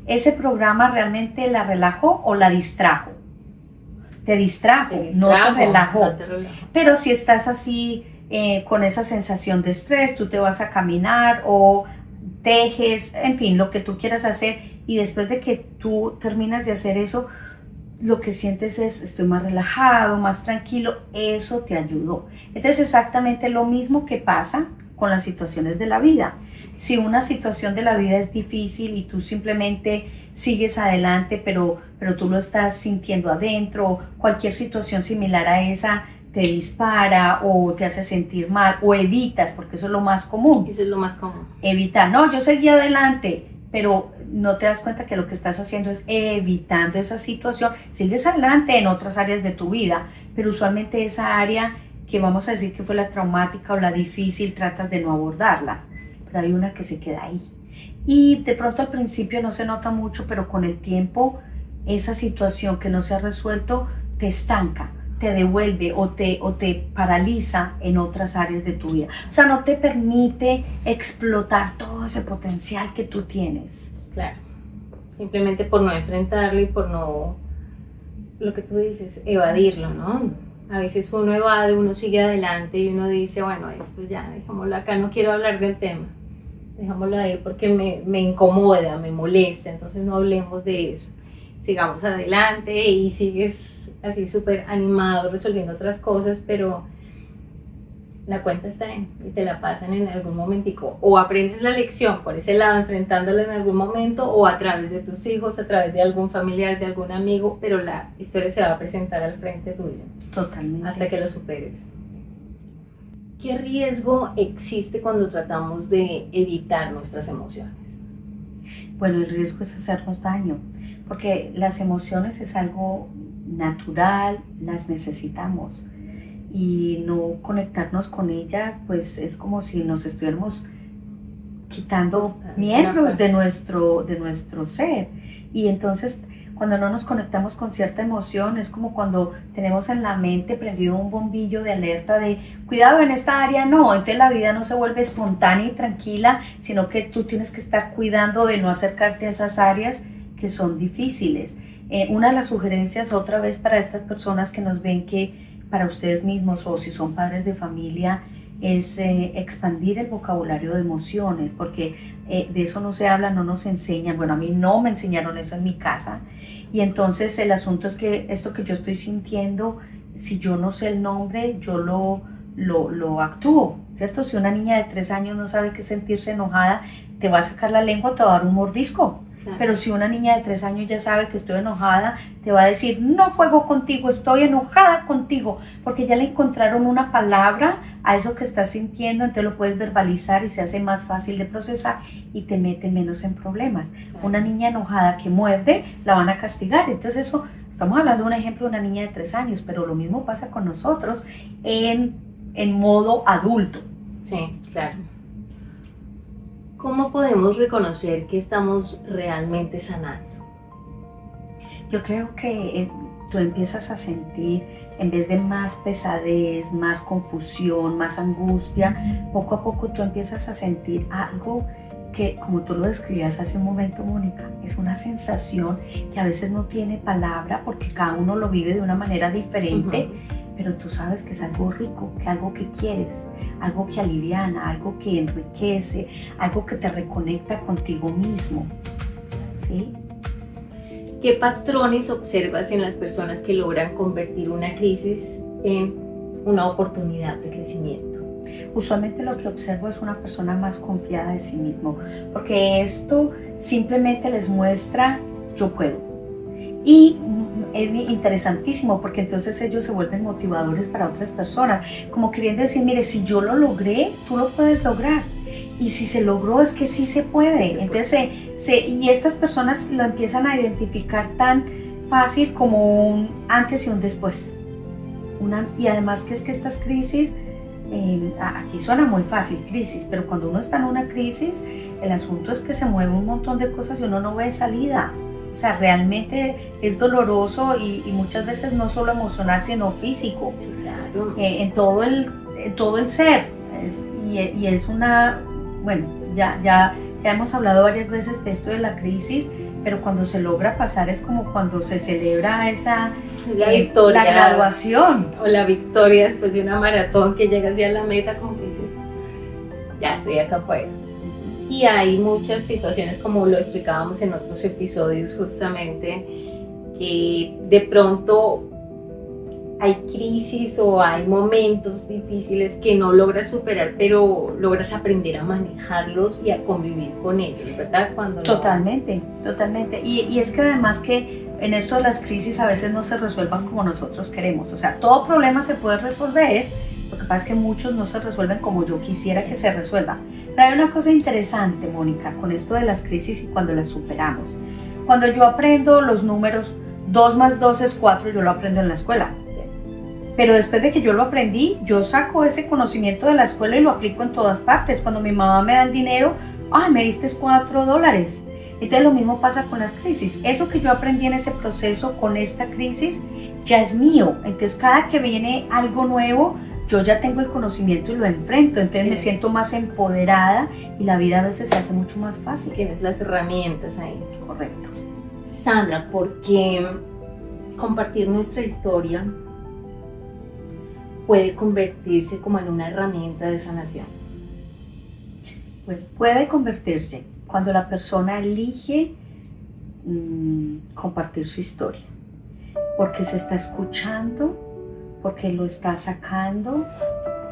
¿Ese programa realmente la relajó o la distrajo? Te distrajo, no te relajó.
No te relajó.
Pero si estás así con esa sensación de estrés, tú te vas a caminar o tejes, en fin, lo que tú quieras hacer, y después de que tú terminas de hacer eso, lo que sientes es, estoy más relajado, más tranquilo, eso te ayudó. Entonces, exactamente lo mismo que pasa con las situaciones de la vida. Si una situación de la vida es difícil y tú simplemente sigues adelante, pero tú lo estás sintiendo adentro, cualquier situación similar a esa te dispara o te hace sentir mal o evitas, porque eso es lo más común.
Eso es lo más común.
Evitar, no, yo seguí adelante, pero no te das cuenta que lo que estás haciendo es evitando esa situación. Sigues adelante en otras áreas de tu vida, pero usualmente esa área que vamos a decir que fue la traumática o la difícil, tratas de no abordarla, pero hay una que se queda ahí. Y de pronto al principio no se nota mucho, pero con el tiempo esa situación que no se ha resuelto te estanca, te devuelve o te paraliza en otras áreas de tu vida. O sea, no te permite explotar todo ese potencial que tú tienes.
Claro, simplemente por no enfrentarlo y por no, lo que tú dices, evadirlo, ¿no? A veces uno evade, uno sigue adelante y uno dice, bueno, esto ya, dejémoslo acá, no quiero hablar del tema, dejémoslo ahí porque me incomoda, me molesta, entonces no hablemos de eso. Sigamos adelante y sigues así súper animado resolviendo otras cosas, pero la cuenta está ahí y te la pasan en algún momentico. O aprendes la lección por ese lado, enfrentándola en algún momento, o a través de tus hijos, a través de algún familiar, de algún amigo, pero la historia se va a presentar al frente tuyo.
Totalmente.
Hasta que lo superes. ¿Qué riesgo existe cuando tratamos de evitar nuestras emociones?
Bueno, el riesgo es hacernos daño, porque las emociones es algo natural, las necesitamos, y no conectarnos con ella, pues es como si nos estuviéramos quitando miembros de nuestro ser. Y entonces cuando no nos conectamos con cierta emoción, es como cuando tenemos en la mente prendido un bombillo de alerta de cuidado en esta área, no, entonces la vida no se vuelve espontánea y tranquila, sino que tú tienes que estar cuidando de no acercarte a esas áreas que son difíciles. Una de las sugerencias otra vez para estas personas que nos ven, que para ustedes mismos o si son padres de familia, es expandir el vocabulario de emociones, porque de eso no se habla, no nos enseñan. Bueno, a mí no me enseñaron eso en mi casa, y entonces el asunto es que esto que yo estoy sintiendo, si yo no sé el nombre, yo lo lo actúo, ¿cierto? Si una niña de 3 años no sabe qué es sentirse enojada, te va a sacar la lengua, te va a dar un mordisco. Claro. Pero si una niña de 3 años ya sabe que estoy enojada, te va a decir, no juego contigo, estoy enojada contigo, porque ya le encontraron una palabra a eso que estás sintiendo, entonces lo puedes verbalizar y se hace más fácil de procesar y te mete menos en problemas. Claro. Una niña enojada que muerde, la van a castigar, entonces eso, estamos hablando de un ejemplo de una niña de 3 años, pero lo mismo pasa con nosotros en modo adulto.
Sí, claro. ¿Cómo podemos reconocer que estamos realmente sanando?
Yo creo que tú empiezas a sentir, en vez de más pesadez, más confusión, más angustia, poco a poco tú empiezas a sentir algo que, como tú lo describías hace un momento, Mónica, es una sensación que a veces no tiene palabra porque cada uno lo vive de una manera diferente, pero tú sabes que es algo rico, que algo que quieres, algo que aliviana, algo que enriquece, algo que te reconecta contigo mismo, ¿sí?
¿Qué patrones observas en las personas que logran convertir una crisis en una oportunidad de crecimiento?
Usualmente lo que observo es una persona más confiada de sí mismo, porque esto simplemente les muestra yo puedo. Y es interesantísimo porque entonces ellos se vuelven motivadores para otras personas, como queriendo decir, mire, si yo lo logré, tú lo puedes lograr. Y si se logró, es que sí se puede. Entonces, y estas personas lo empiezan a identificar tan fácil como un antes y un después. Y además que es que estas crisis, aquí suena muy fácil, crisis, pero cuando uno está en una crisis, el asunto es que se mueve un montón de cosas y uno no ve salida. O sea, realmente es doloroso y muchas veces no solo emocional, sino físico.
Sí, claro.
En todo el ser. Y es una, bueno, ya hemos hablado varias veces de esto de la crisis, pero cuando se logra pasar es como cuando se celebra
la victoria,
la graduación.
O la victoria después de una maratón que llegas ya a la meta, como que dices, ya estoy acá afuera. Y hay muchas situaciones, como lo explicábamos en otros episodios justamente, que de pronto hay crisis o hay momentos difíciles que no logras superar, pero logras aprender a manejarlos y a convivir con ellos, ¿verdad?
Totalmente. Y es que además que en esto de las crisis a veces no se resuelvan como nosotros queremos. O sea, todo problema se puede resolver. Lo que pasa es que muchos no se resuelven como yo quisiera que se resuelva. Pero hay una cosa interesante, Mónica, con esto de las crisis y cuando las superamos. Cuando yo aprendo los números 2 más 2 es 4, yo lo aprendo en la escuela. Pero después de que yo lo aprendí, yo saco ese conocimiento de la escuela y lo aplico en todas partes. Cuando mi mamá me da el dinero, me diste $4. Entonces lo mismo pasa con las crisis. Eso que yo aprendí en ese proceso con esta crisis ya es mío. Entonces cada que viene algo nuevo, yo ya tengo el conocimiento y lo enfrento, entonces me siento más empoderada y la vida a veces se hace mucho más fácil.
Tienes las herramientas ahí.
Correcto.
Sandra, ¿por qué compartir nuestra historia puede convertirse como en una herramienta de sanación?
Bueno, puede convertirse cuando la persona elige compartir su historia, porque se está escuchando, porque lo está sacando,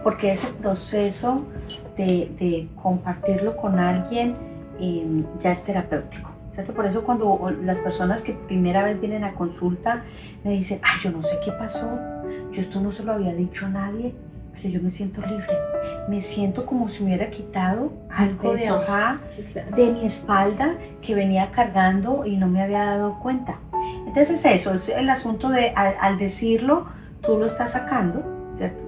porque ese proceso de compartirlo con alguien ya es terapéutico, ¿cierto? Por eso cuando las personas que primera vez vienen a consulta me dicen, yo no sé qué pasó, yo esto no se lo había dicho a nadie, pero yo me siento libre, me siento como si me hubiera quitado algo de acá, sí, claro, de mi espalda que venía cargando y no me había dado cuenta. Entonces eso es el asunto de al decirlo, tú lo estás sacando, ¿cierto?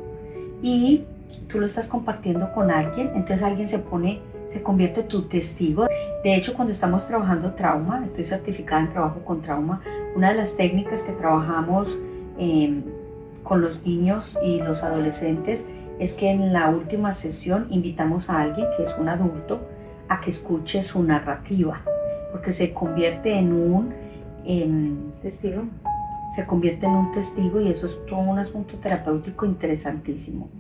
Y tú lo estás compartiendo con alguien, entonces alguien se convierte tu testigo. De hecho, cuando estamos trabajando trauma, estoy certificada en trabajo con trauma, una de las técnicas que trabajamos con los niños y los adolescentes es que en la última sesión invitamos a alguien que es un adulto a que escuche su narrativa, porque se convierte en un
testigo.
Se convierte en un testigo y eso es todo un asunto terapéutico interesantísimo.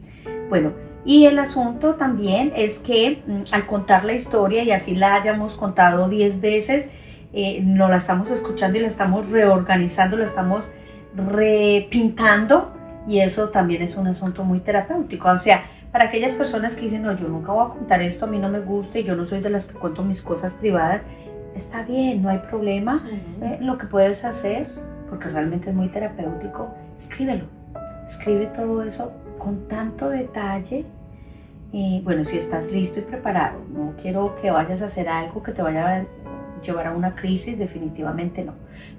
Bueno, y el asunto también es que al contar la historia, y así la hayamos contado 10 veces, no la estamos escuchando y la estamos reorganizando, la estamos repintando, Y eso también es un asunto muy terapéutico. O sea, para aquellas personas que dicen, no, yo nunca voy a contar esto, a mí no me gusta y yo no soy de las que cuento mis cosas privadas, está bien, no hay problema.
Sí.
Lo que puedes hacer, porque realmente es muy terapéutico, escríbelo. Escribe todo eso con tanto detalle. Bueno, si estás listo y preparado, no quiero que vayas a hacer algo que te vaya a llevar a una crisis, definitivamente no.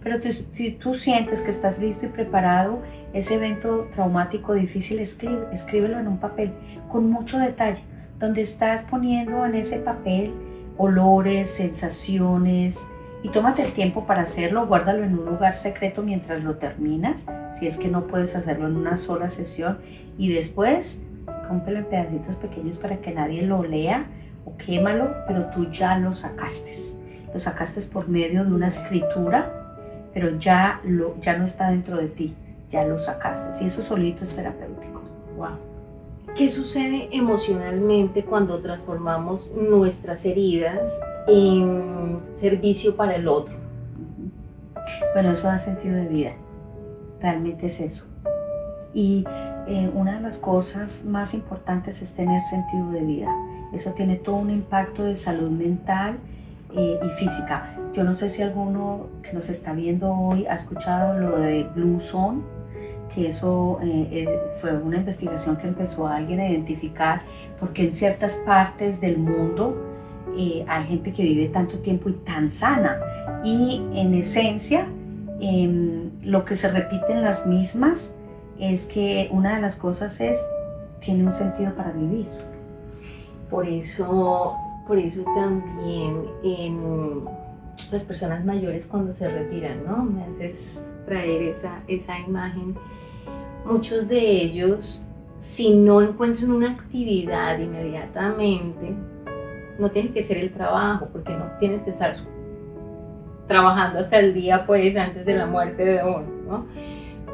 Pero si tú sientes que estás listo y preparado, ese evento traumático difícil, escríbelo en un papel con mucho detalle, donde estás poniendo en ese papel olores, sensaciones, y tómate el tiempo para hacerlo, guárdalo en un lugar secreto mientras lo terminas, si es que no puedes hacerlo en una sola sesión, y después rómpelo en pedacitos pequeños para que nadie lo lea, o quémalo, pero tú ya lo sacaste por medio de una escritura, pero ya no está dentro de ti, ya lo sacaste, y eso solito es terapéutico.
Wow. ¿Qué sucede emocionalmente cuando transformamos nuestras heridas en servicio para el otro?
Bueno, eso da sentido de vida, realmente es eso. Y una de las cosas más importantes es tener sentido de vida. Eso tiene todo un impacto de salud mental y física. Yo no sé si alguno que nos está viendo hoy ha escuchado lo de Blue Zone, que eso fue una investigación que empezó a alguien a identificar, porque en ciertas partes del mundo hay gente que vive tanto tiempo y tan sana, y en esencia lo que se repite en las mismas es que una de las cosas tiene un sentido para vivir.
Por eso también las personas mayores cuando se retiran, ¿no? Me haces traer esa imagen. Muchos de ellos, si no encuentran una actividad inmediatamente, no tiene que ser el trabajo, porque no tienes que estar trabajando hasta el día, pues, antes de la muerte de uno, ¿no?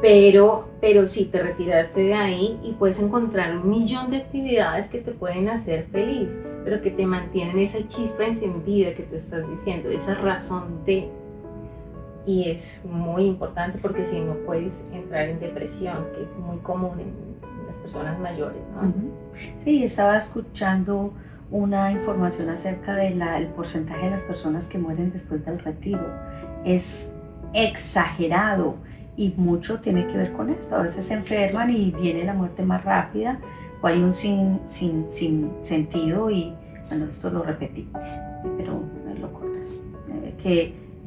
Pero sí te retiraste de ahí y puedes encontrar 1.000.000 de actividades que te pueden hacer feliz, pero que te mantienen esa chispa encendida que tú estás diciendo, esa razón de. Y es muy importante porque si no puedes entrar en depresión, que es muy común en las personas mayores, ¿no?
Sí, estaba escuchando una información acerca del porcentaje de las personas que mueren después del retiro. Es exagerado y mucho tiene que ver con esto. A veces se enferman y viene la muerte más rápida, o hay un sin sentido, y bueno, esto lo repetí, pero lo cortas,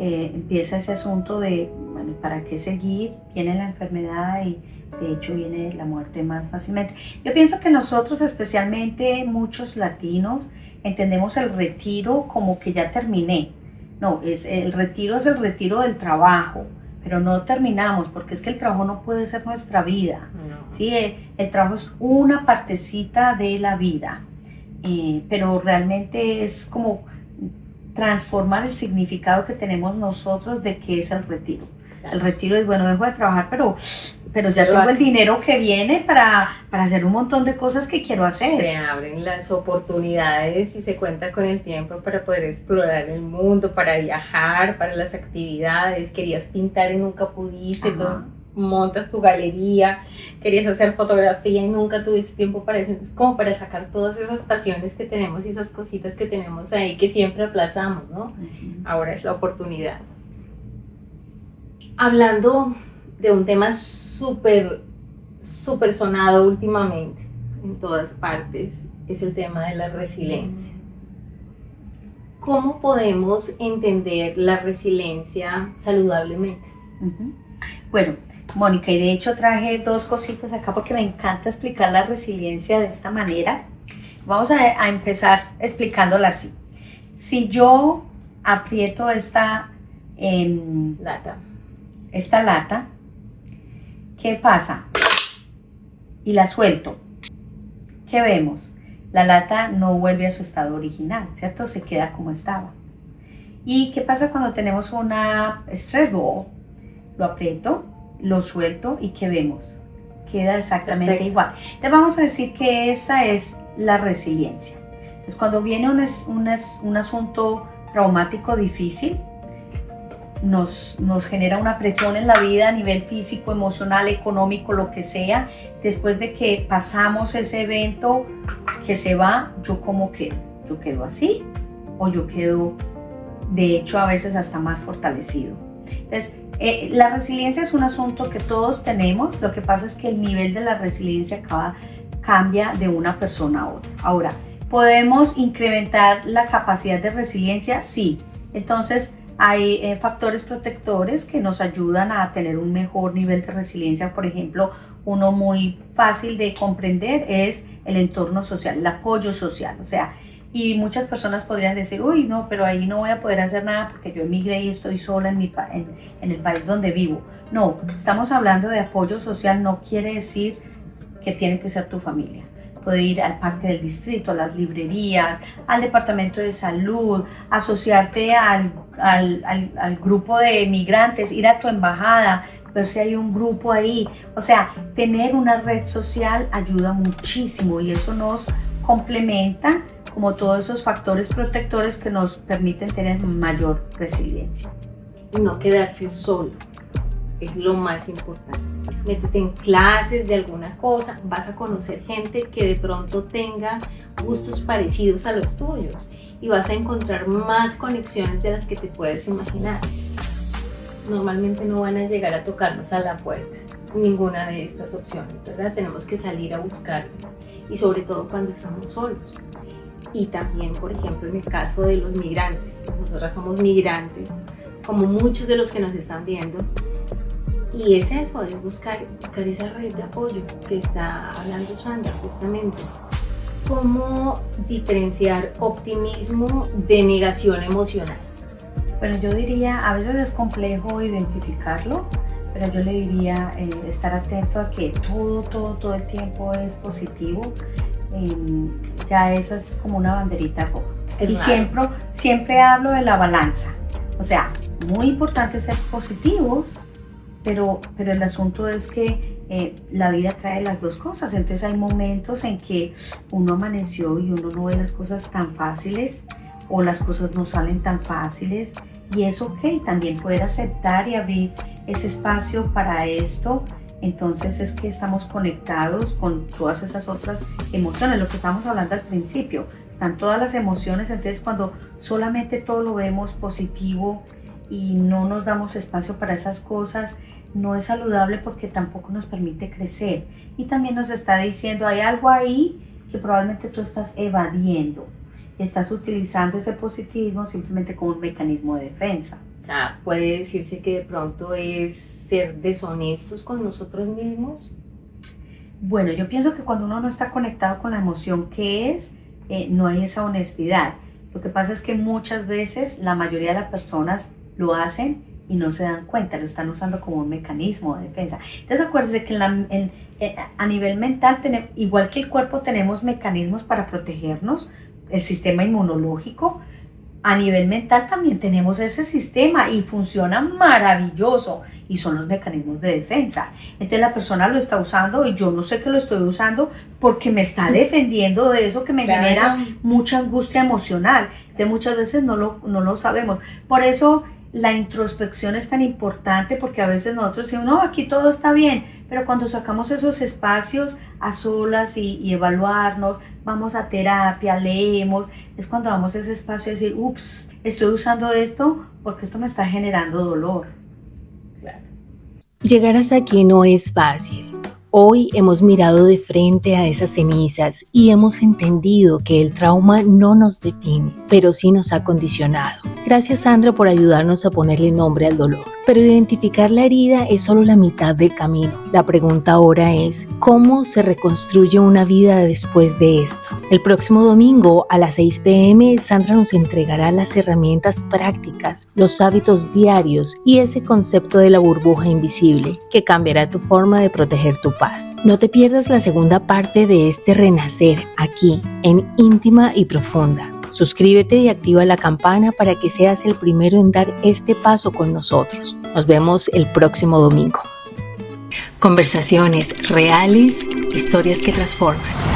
empieza ese asunto de, bueno, ¿para qué seguir? Viene la enfermedad y de hecho viene la muerte más fácilmente. Yo pienso que nosotros, especialmente muchos latinos, entendemos el retiro como que ya terminé. No, el retiro es el retiro del trabajo, pero no terminamos, porque es que el trabajo no puede ser nuestra vida.
No.
¿Sí? El trabajo es una partecita de la vida, pero realmente es como transformar el significado que tenemos nosotros de qué es el retiro. Claro. El retiro es, bueno, dejo de trabajar, pero ya tengo el dinero que viene para hacer un montón de cosas que quiero hacer.
Se abren las oportunidades y se cuenta con el tiempo para poder explorar el mundo, para viajar, para las actividades. Querías pintar y nunca pudiste, montas tu galería, querías hacer fotografía y nunca tuviste tiempo para eso. Entonces, como para sacar todas esas pasiones que tenemos y esas cositas que tenemos ahí que siempre aplazamos, ¿no? Ahora es la oportunidad. Hablando de un tema súper sonado últimamente en todas partes, es el tema de la resiliencia. ¿Cómo podemos entender la resiliencia saludablemente?
Bueno, Mónica, y de hecho traje 2 cositas acá porque me encanta explicar la resiliencia de esta manera. Vamos a empezar explicándola así. Si yo aprieto esta lata, ¿qué pasa? Y la suelto. ¿Qué vemos? La lata no vuelve a su estado original, ¿cierto? Se queda como estaba. ¿Y qué pasa cuando tenemos una stress ball? Lo aprieto, lo suelto y ¿qué vemos? Queda exactamente igual. Entonces vamos a decir que esa es la resiliencia. Entonces cuando viene un asunto traumático difícil, nos genera una presión en la vida a nivel físico, emocional, económico, lo que sea. Después de que pasamos ese evento que se va, ¿yo cómo quedo? ¿Yo quedo así o yo quedo, de hecho, a veces hasta más fortalecido? Entonces, la resiliencia es un asunto que todos tenemos. Lo que pasa es que el nivel de la resiliencia cambia de una persona a otra. Ahora, ¿podemos incrementar la capacidad de resiliencia? Sí. Entonces, hay factores protectores que nos ayudan a tener un mejor nivel de resiliencia. Por ejemplo, uno muy fácil de comprender es el entorno social, el apoyo social. O sea, y muchas personas podrían decir, uy, no, pero ahí no voy a poder hacer nada porque yo emigré y estoy sola en el país donde vivo. No, estamos hablando de apoyo social, no quiere decir que tiene que ser tu familia. Puede ir al parque del distrito, a las librerías, al departamento de salud, asociarte al grupo de migrantes, ir a tu embajada, ver si hay un grupo ahí. O sea, tener una red social ayuda muchísimo y eso nos complementa como todos esos factores protectores que nos permiten tener mayor resiliencia.
No quedarse solo es lo más importante. Métete en clases de alguna cosa, vas a conocer gente que de pronto tenga gustos parecidos a los tuyos y vas a encontrar más conexiones de las que te puedes imaginar. Normalmente no van a llegar a tocarnos a la puerta ninguna de estas opciones, ¿verdad? Tenemos que salir a buscarlas y sobre todo cuando estamos solos. Y también, por ejemplo, en el caso de los migrantes, nosotras somos migrantes, como muchos de los que nos están viendo, y es eso, es buscar esa red de apoyo que está hablando Sandra justamente. ¿Cómo diferenciar optimismo de negación emocional?
Bueno, yo diría, a veces es complejo identificarlo, pero yo le diría estar atento a que todo el tiempo es positivo. Ya eso es como una banderita roja. Y siempre hablo de la balanza. O sea, muy importante ser positivos, pero el asunto es que la vida trae las dos cosas. Entonces hay momentos en que uno amaneció y uno no ve las cosas tan fáciles o las cosas no salen tan fáciles y es ok también poder aceptar y abrir ese espacio para esto. Entonces es que estamos conectados con todas esas otras emociones, lo que estamos hablando al principio, están todas las emociones. Entonces cuando solamente todo lo vemos positivo y no nos damos espacio para esas cosas, no es saludable porque tampoco nos permite crecer y también nos está diciendo hay algo ahí que probablemente tú estás evadiendo y estás utilizando ese positivismo simplemente como un mecanismo de defensa.
Puede decirse que de pronto es ser deshonestos con nosotros mismos.
Bueno, yo pienso que cuando uno no está conectado con la emoción que es, no hay esa honestidad. Lo que pasa es que muchas veces la mayoría de las personas lo hacen y no se dan cuenta, lo están usando como un mecanismo de defensa. Entonces acuérdense que a nivel mental, igual que el cuerpo, tenemos mecanismos para protegernos, el sistema inmunológico. A nivel mental también tenemos ese sistema y funciona maravilloso y son los mecanismos de defensa. Entonces la persona lo está usando y yo no sé que lo estoy usando porque me está defendiendo de eso que me genera mucha angustia emocional. Entonces muchas veces no lo sabemos. Por eso la introspección es tan importante porque a veces nosotros decimos, no, aquí todo está bien, pero cuando sacamos esos espacios a solas y evaluarnos, vamos a terapia, leemos, es cuando vamos a ese espacio de decir, ups, estoy usando esto porque esto me está generando dolor.
Claro.
Llegar hasta aquí no es fácil. Hoy hemos mirado de frente a esas cenizas y hemos entendido que el trauma no nos define, pero sí nos ha condicionado. Gracias, Sandra, por ayudarnos a ponerle nombre al dolor. Pero identificar la herida es solo la mitad del camino. La pregunta ahora es, ¿cómo se reconstruye una vida después de esto? El próximo domingo a las 6 p.m. Sandra nos entregará las herramientas prácticas, los hábitos diarios y ese concepto de la burbuja invisible que cambiará tu forma de proteger tu paz. No te pierdas la segunda parte de este renacer aquí en Íntima y Profunda. Suscríbete y activa la campana para que seas el primero en dar este paso con nosotros. Nos vemos el próximo domingo. Conversaciones reales, historias que transforman.